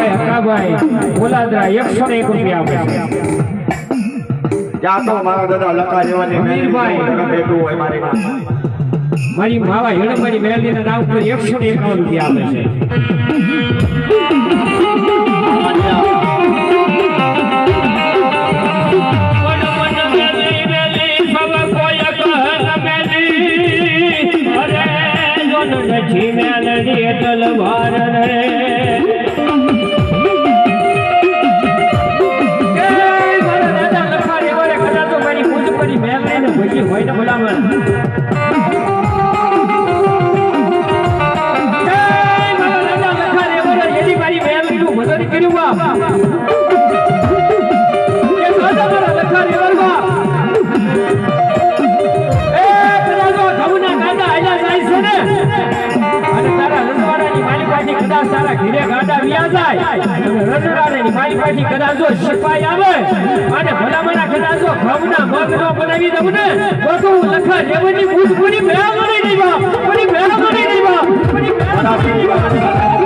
ભાઈ હકાભાઈ બોલાદરા 101 રૂપિયા આપે છે જા તો મારા દાદા લખા જેવાની અમીરભાઈ બેઠું હોય મારી માં મારી માવા હેડમારી મેલડીના નામ પર 151 રૂપિયા આપે છે મેલડી તલવાર રે ભજી હોય ને ભલામણ એની મારી મેલડીનું મદદ કર્યું બાપ એ દાદા મારા લખા રેવર બાપ એ કદાચો ઘઉંના ગાડા આયા જાય છે ને અને તારા રજવાડાની માલિકાથી કદાચ તારા ઘીરે ગાડા વ્યા જાય રજવાડાની માલિકાથી કદાચ જો શિપાઈ આવે અને ભલામણા કદાચ જો ઘઉંના મગનો બનાવી દઉં ને તો તું લખા રેવરની બૂટ કોની મેળવણી નહીં બાપ કોની મેળવણી નહીં બાપ કોની મેળવણી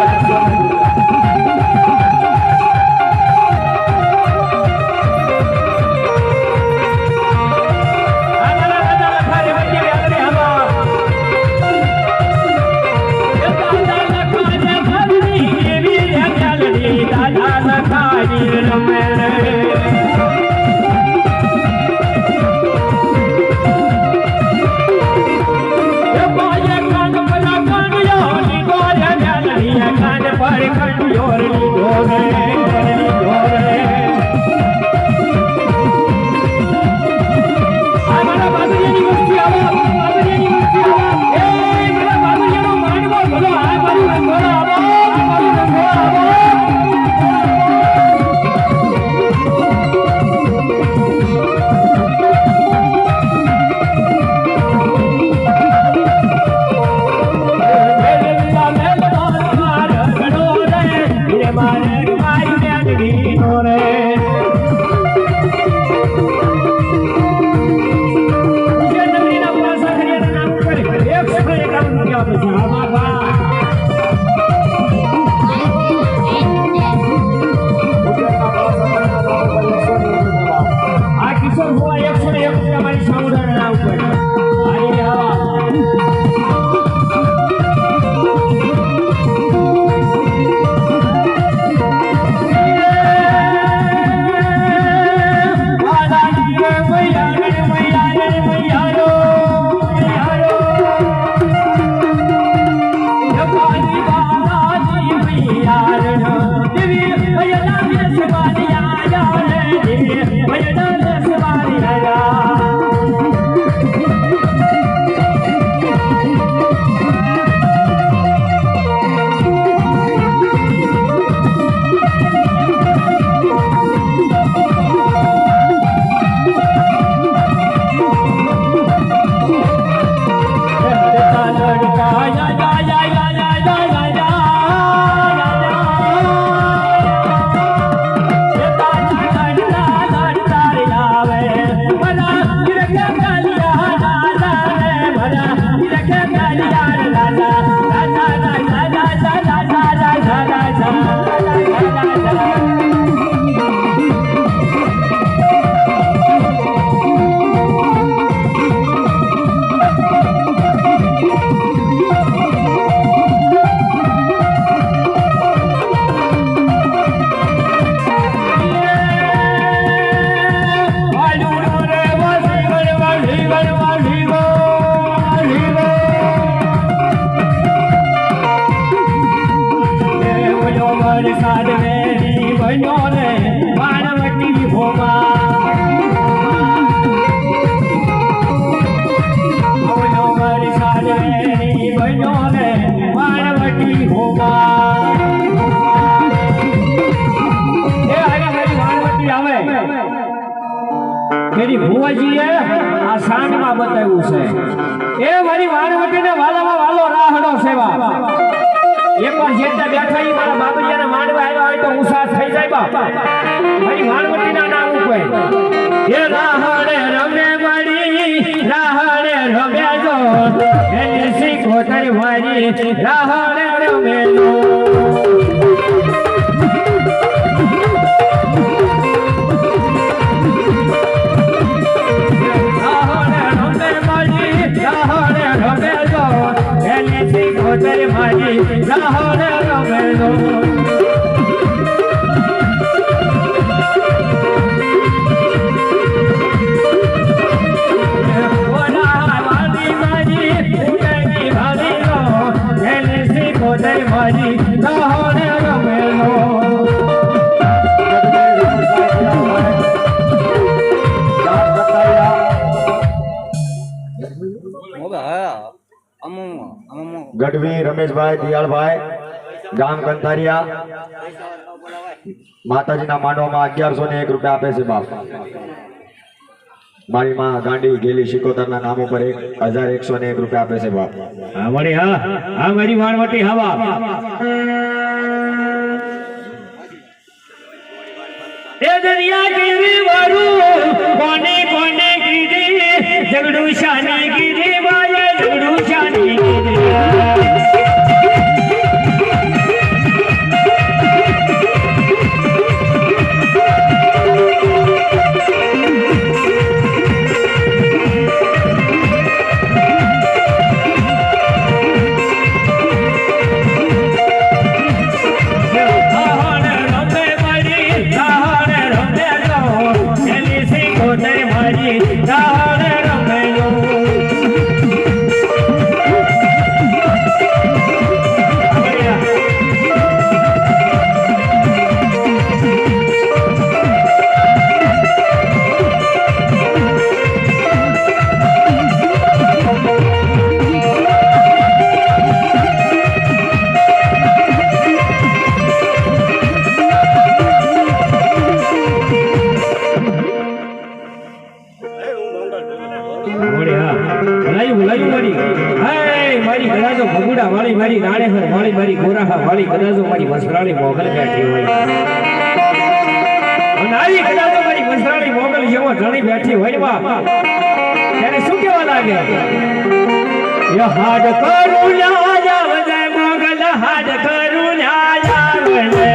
मेरी भुवाजी है आ सांड में बताव्યું છે એ મારી વાણવટીને વાલામાં વાલો રાહડો સેવા એકવાર જેતા બેઠા ઈ મારા બાબરિયાના માંડવા આવ્યા હોય તો ઉસાસ થઈ જાય બાપ મારી વાણવટીના નામ ઉપર એ રાહડે રમે મારી રાહડે રમે જો એની શીખો તારી મારી રાહડે રમે જો મારી રાહણ રમેલો ગઢવી રમેશભાઈ દિયાળભાઈ ગામ કંથારિયા માતાજીના માંડવામાં 1101 રૂપિયા આપે છે બાપ મારી માં ગાંડી ગેલી શિકોતરના નામ ઉપર 1101 રૂપિયા આપે છે બાપ હા મળી હા મારી વાણવટી હવા એ દરિયા કીધી વારું કોને કોને કીધી ઝઘડું શાની કીધી વાય ઝઘડું શાની કીધી મારી નાળેહર વાળી મારી ગોરાહા વાળી કદાચો મારી વસરાળી મોગલ બેઠી હોય અને આવી કદાચો મારી વસરાળી મોગલ જેવો ધણી બેઠી હોય બા ત્યારે શું કહેવા લાગે ય હાડ કરું ના જાવજે મોગલ હાડ કરું ના જાવજે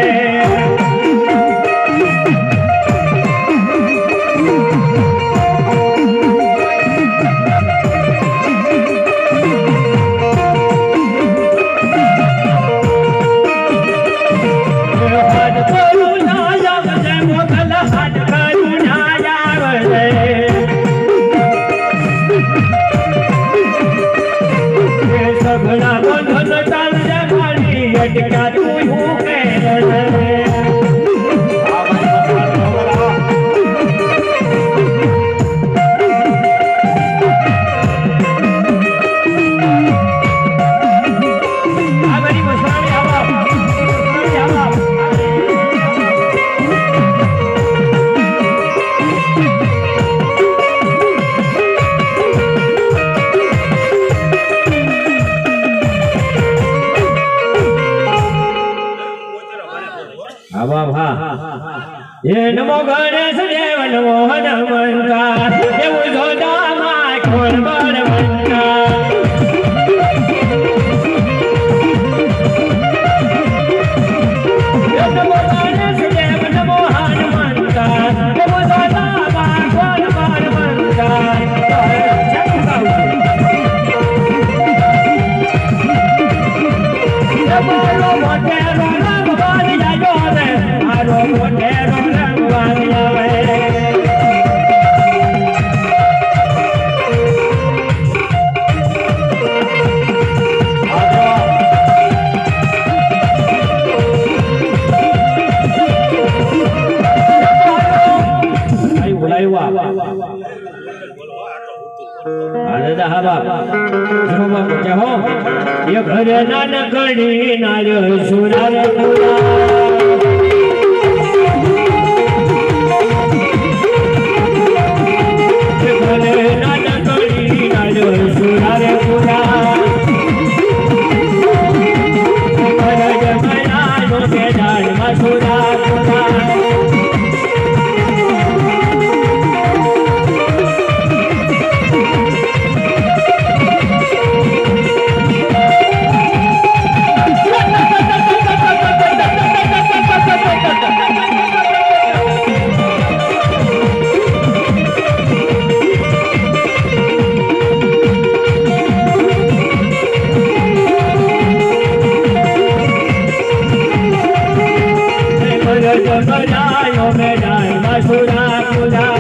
નમો ગણેશ દેવ નમો હનુમંતા દેવ જોડા માં કોણ બળવંતા નમો ગણેશ દેવ નમો હનુમંતા દેવ જોડા માં કોણ બળવંતા મારો મોટેરો રંગવાળી જાજો રે મારો મોટેરો રંગવાળી આવે ઘરે નાનકડી નાર્યો સુરાર ઘરે નાનકડી નાર્યો સુરાર પુરા સુરા મુજા